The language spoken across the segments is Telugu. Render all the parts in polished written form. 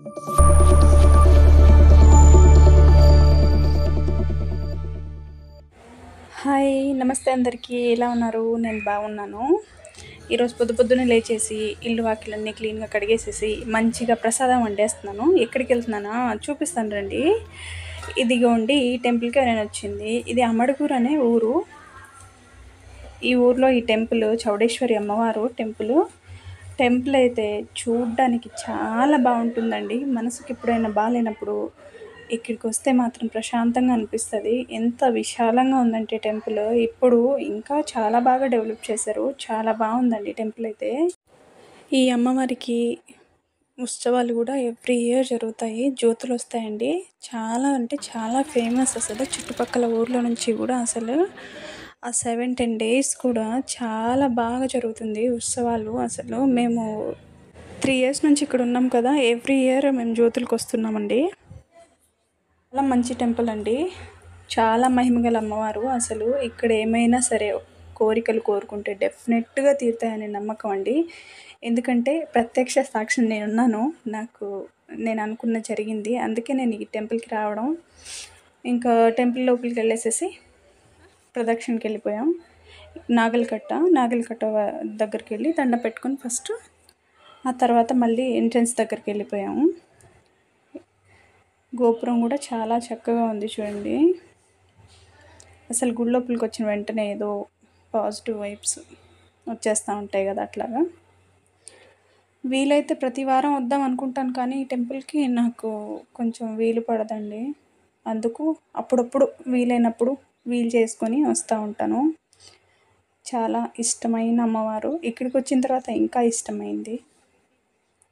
హాయ్, నమస్తే అందరికీ. ఎలా ఉన్నారు? నేను బాగున్నాను. ఈరోజు పొద్దున్నే లేచేసి ఇల్లు వాకిలన్నీ క్లీన్గా కడిగేసేసి మంచిగా ప్రసాదం వండేస్తున్నాను. ఎక్కడికి వెళ్తున్నానా చూపిస్తాను రండి. ఇదిగోండి, ఈ టెంపుల్కి నేను వచ్చింది. ఇది అమడుగురు అనే ఊరు. ఈ ఊర్లో ఈ టెంపుల్ చౌడేశ్వరి అమ్మవారు టెంపుల్ అయితే చూడ్డానికి చాలా బాగుంటుందండి. మనసుకి ఎప్పుడైనా బాగాలేనప్పుడు ఇక్కడికి వస్తే మాత్రం ప్రశాంతంగా అనిపిస్తుంది. ఎంత విశాలంగా ఉందంటే టెంపుల్ ఇప్పుడు ఇంకా చాలా బాగా డెవలప్ చేశారు. చాలా బాగుందండి టెంపుల్ అయితే. ఈ అమ్మవారికి ఉత్సవాలు కూడా ఎవ్రీ ఇయర్ జరుగుతాయి. జ్యోతులు వస్తాయండి. చాలా అంటే చాలా ఫేమస్. అసలు చుట్టుపక్కల ఊర్లో నుంచి కూడా అసలు ఆ 7-10 days కూడా చాలా బాగా జరుగుతుంది ఉత్సవాలు. అసలు మేము 3 years నుంచి ఇక్కడ ఉన్నాం కదా, ఎవ్రీ ఇయర్ మేము జ్యోతులకు వస్తున్నామండి. చాలా మంచి టెంపుల్ అండి. చాలా మహిమగల అమ్మవారు. అసలు ఇక్కడ ఏమైనా సరే కోరికలు కోరుకుంటే డెఫినెట్గా తీరుతాయనే నమ్మకం అండి. ఎందుకంటే ప్రత్యక్ష సాక్షి నేనున్నాను. నేను అనుకున్న జరిగింది. అందుకే నేను ఈ టెంపుల్కి రావడం. ఇంకా టెంపుల్ లోపలికి వెళ్ళేసేసి ప్రదక్షిణకి వెళ్ళిపోయాం. నాగలకట్ట దగ్గరికి వెళ్ళి దండ పెట్టుకొని ఫస్ట్, ఆ తర్వాత మళ్ళీ ఎంట్రన్స్ దగ్గరికి వెళ్ళిపోయాము. గోపురం కూడా చాలా చక్కగా ఉంది చూడండి. అసలు గుడి లోపలికి వచ్చిన వెంటనే ఏదో పాజిటివ్ వైబ్స్ వచ్చేస్తూ ఉంటాయి కదా, అట్లాగా. వీలైతే ప్రతి వారం వద్దాం అనుకుంటాను, కానీ ఈ టెంపుల్కి నాకు కొంచెం వీలు పడదండి. అందుకు అప్పుడప్పుడు వీలైనప్పుడు వీలు చేసుకొని వస్తూ ఉంటాను. చాలా ఇష్టమైన అమ్మవారు. ఇక్కడికి వచ్చిన తర్వాత ఇంకా ఇష్టమైంది.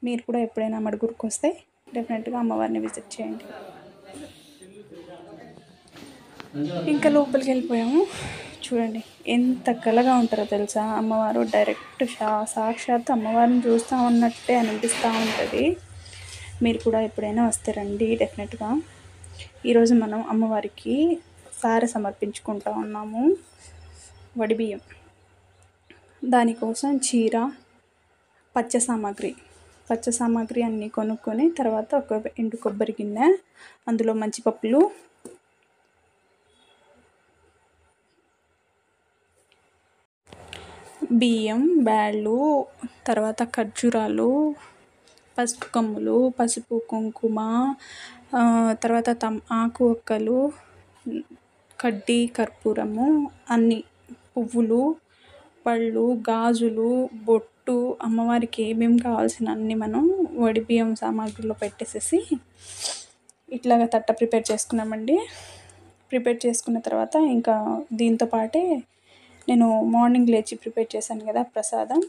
మీరు కూడా ఎప్పుడైనా మడుగురికి వస్తే డెఫినెట్గా అమ్మవారిని విజిట్ చేయండి. ఇంకా లోపలికి వెళ్ళిపోయాము. చూడండి ఎంత కళగా ఉంటారో తెలుసా అమ్మవారు. డైరెక్ట్ సాక్షాత్ అమ్మవారిని చూస్తూ ఉన్నట్టే అనిపిస్తూ ఉంటుంది. మీరు కూడా ఎప్పుడైనా వస్తే రండి డెఫినెట్గా. ఈరోజు మనం అమ్మవారికి సారె సమర్పించుకుంటూ ఉన్నాము, వడిబియ్యం. దానికోసం చీర, పచ్చ సామాగ్రి అన్నీ కొనుక్కొని తర్వాత ఒక ఎండు కొబ్బరి గిన్నె, అందులో మంచిపప్పులు, బియ్యం, బ్యాళ్ళు, తర్వాత ఖర్జూరాలు, పసుపు కొమ్ములు, పసుపు కుంకుమ, తర్వాత ఆకు ఒక్కలు, కడ్డీ కర్పూరము, అన్ని పువ్వులు, పళ్ళు, గాజులు, బొట్టు, అమ్మవారికి ఏమేమి కావాల్సిన అన్నీ మనం వడిబియ్యం సామాగ్రిలో పెట్టేసేసి ఇట్లాగా తట్ట ప్రిపేర్ చేసుకున్నామండి. ప్రిపేర్ చేసుకున్న తర్వాత ఇంకా దీంతో పాటే నేను మార్నింగ్ లేచి ప్రిపేర్ చేశాను కదా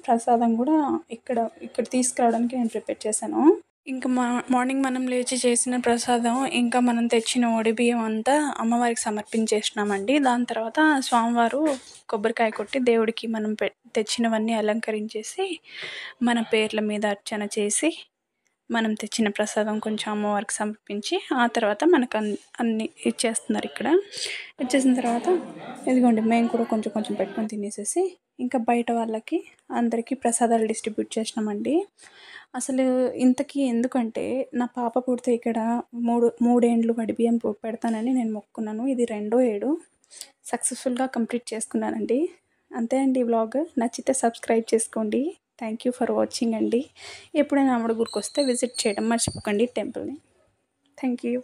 ప్రసాదం కూడా ఇక్కడ తీసుకురావడానికి నేను ప్రిపేర్ చేశాను. ఇంకా మార్నింగ్ మనం లేచి చేసిన ప్రసాదం, ఇంకా మనం తెచ్చిన వడిబియ్యం అంతా అమ్మవారికి సమర్పించేసినామండి. దాని తర్వాత స్వామివారు కొబ్బరికాయ కొట్టి దేవుడికి మనం తెచ్చినవన్నీ అలంకరించేసి మన పేర్ల మీద అర్చన చేసి మనం తెచ్చిన ప్రసాదం కొంచెం అమ్మవారికి సమర్పించి ఆ తర్వాత మనకు అన్నీ ఇచ్చేస్తున్నారు. ఇక్కడ ఇచ్చేసిన తర్వాత ఇదిగోండి, మేము కూడా కొంచెం పెట్టుకొని తినేసేసి ఇంకా బయట వాళ్ళకి అందరికీ ప్రసాదాలు డిస్ట్రిబ్యూట్ చేసినామండి. అసలు ఇంతకీ ఎందుకంటే నా పాప పుడితే ఇక్కడ మూడేండ్లు వడిబియ్యం పెడతానని నేను మొక్కున్నాను. ఇది 2వ ఏడు సక్సెస్ఫుల్గా కంప్లీట్ చేసుకున్నానండి. అంతే అండి వ్లాగ్. నచ్చితే సబ్స్క్రైబ్ చేసుకోండి. థ్యాంక్ యూ ఫర్ వాచింగ్ అండి. ఎప్పుడైనా అమ్మడుగురికి వస్తే విజిట్ చేయడం మర్చిపోకండి టెంపుల్ని. Thank you.